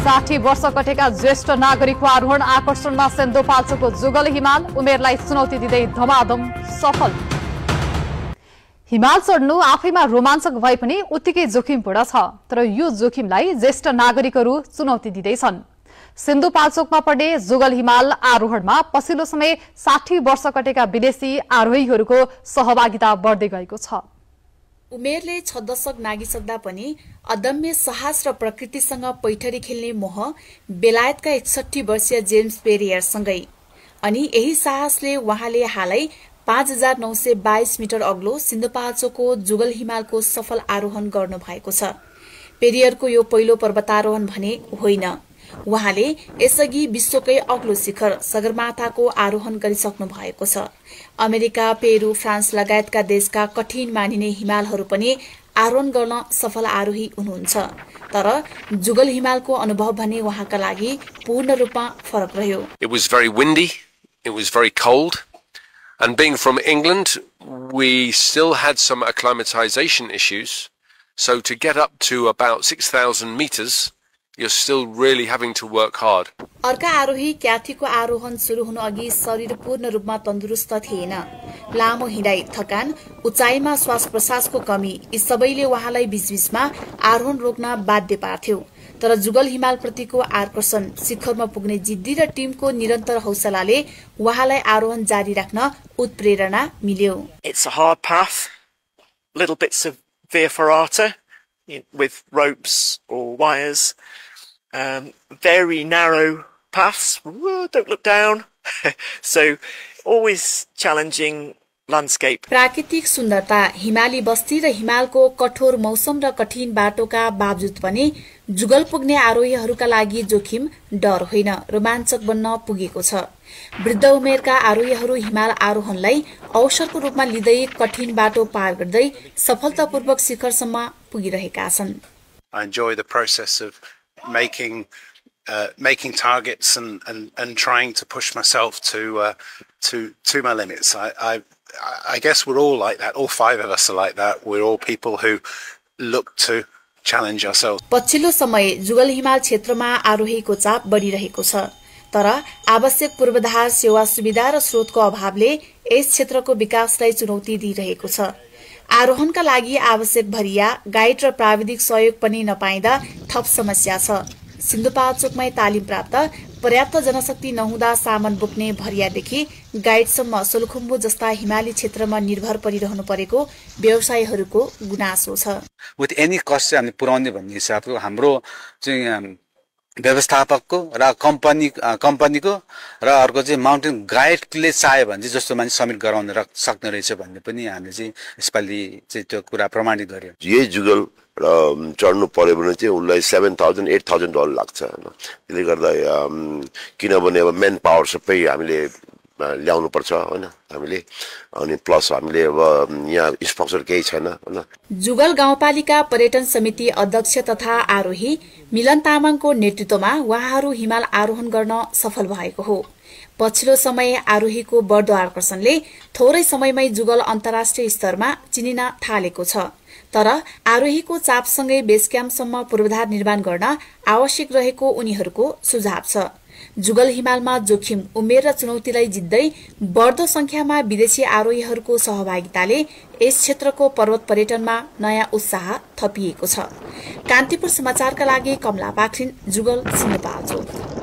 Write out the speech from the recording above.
60 वर्ष कटेका ज्येष्ठ नागरिकको आरोहण आकर्षणमा सिन्धुपाल्चोकको जुगल हिमाल उमेरलाई चुनौती दिँदै धमाधम सफल। हिमाल चढ्नु आफैमा रोमाञ्चक भए पनि उत्तिकै जोखिमपूर्ण छ, तर यो जोखिमलाई ज्येष्ठ नागरिकहरू चुनौती दिँदैछन्। सिन्धुपाल्चोकमा पर्ने जुगल हिमाल आरोहणमा पछिल्लो समय 60 वर्ष कटेका विदेशी आरोहीहरूको सहभागिता बढ्दै गएको छ। उमेरले 6 दशक नागिसक्दा पनि अदम्य साहस र प्रकृतिसँग पैठरी खेल्ने मोह बेलायतका 61 वर्षीय जेम्स पेरियरसँगै। अनि यही साहसले उहाँले हालै 5922 मिटर अग्लो सिन्धुपाल्चोकको जुगल हिमालको सफल आरोहण गर्नु भएको छ। पेरियरको यो पहिलो पर्वतारोहण भने होइन। उहाँले यसअघि विश्वकै अग्लो शिखर सगरमाथाको आरोहण गरिसक्नु भएको छ। अमेरिका, पेरू, फ्रान्स लगायतका देशका कठिन मानिने हिमालहरू पनि आरोहण गर्न सफल आरोही हुनुहुन्छ। तर जुगल हिमालको अनुभव भने उहाँका लागि पूर्ण रूपमा फरक रह्यो। It was very windy, it was very cold, and being from England, we still had some acclimatization issues. So to get up to about 6,000 meters, you're still really having to work hard. अर्का आरोही क्याथीको आरोहण सुरु हुनु अघि शरीर पूर्ण रूपमा तन्दुरुस्त थिएन। लामो हिँडाइ, थकान, उचाइमा श्वास प्रश्वासको कमी यी सबैले उहाँलाई बीचबीचमा आरोहण रोक्न बाध्य पार्थ्यो। तर जुगल हिमाल प्रतिको आकर्षण, शिखरमा पुग्ने जिद्दी र टिमको निरन्तर हौसलाले उहाँलाई आरोहण जारी राख्न उत्प्रेरणा मिल्यो। It's a hard path, little bits of via ferrata with ropes or wires. Very narrow paths. Whoa, don't look down. So always challenging landscape. प्राकृतिक सुन्दरता, हिमाली बस्ती र हिमालको कठोर मौसम र कठिन बाटोका बावजुद पनि जुगल पुग्ने आरोहीहरूका लागि जोखिम डर होइन, रोमाञ्चक बन्न पुगेको छ। वृद्ध उमेरका आरोहीहरू हिमाल आरोहणलाई अवसरको रूपमा लिँदै कठिन बाटो पार गर्दै सफलतापूर्वक शिखरसम्म पुगिरहेका छन्। I enjoy the process of making targets and trying to push myself to my limits. I guess we're all like that. All 5 of us are like that. We're all people who look to challenge ourselves. पछिल्लो समय जुगल हिमाल क्षेत्रमा आरोहीको चाप बढिरहेको छ, तर आवश्यक पूर्वाधार, सेवा सुविधा र स्रोतको अभावले यस क्षेत्रको विकासलाई चुनौती दिइरहेको छ। आरोहणका लागि आवश्यक भरिया, गाइड र प्राविधिक सहयोग पनि नपाइँदा थप समस्या छ। सिन्धुपाल्चोकमै तालिम प्राप्त, पर्याप्त जनशक्ति नहुँदा सामान बोक्ने भरियादेखि गाइडसम्म सोलुखुम्बु जस्ता हिमाली क्षेत्रमा निर्भर परिरहनु परेको व्यवसायीहरूको गुनासो छ। With any cost चाहिँ हामीले पुर्याउने भन्ने हिसाबको हाम्रो चाहिँ व्यवस्थापकको र कम्पनीको र अर्को चाहिँ माउन्टेन गाइडले चाह्यो भने चाहिँ जस्तो मान्छे समिट गराउन सक्ने रहेछ भन्ने पनि हामीले चाहिँ यसपालि चाहिँ त्यो कुरा प्रमाणित गर्यो। यही जुगल चढ्नु पर्यो भने चाहिँ उनलाई $7,000-8,000 लाग्छ हैन। त्यसले गर्दा किनभने अब मेन पावर सबै हामीले ल्याउनु पर्छ हैन हामीले, अनि प्लस हामीले अब यहाँ स्पोन्सर केही छैन हैन। जुगल गाउँपालिका पर्यटन समिति अध्यक्ष तथा आरोही मिलन तामाङको नेतृत्वमा उहाँहरू हिमाल आरोहण गर्न सफल भएको हो। पछिल्लो समय आरोहीको बढ्दो आकर्षणले थोरै समयमै जुगल अन्तर्राष्ट्रिय स्तरमा चिनिन थालेको छ। तर आरोहीको चापसँगै बेस क्याम्पसम्म पूर्वाधार निर्माण गर्न आवश्यक रहेको उनीहरूको सुझाव छ। जुगल हिमालमा जोखिम, उमेर र चुनौतीलाई जित्दै बढ्दो संख्यामा विदेशी आरोहीहरूको सहभागिताले यस क्षेत्रको पर्वत पर्यटनमा नयाँ उत्साह थपिएको छ। कान्तिपुर समाचारका लागि कमला पाखरिन, जुगल, सिन्धुपाल्चोक।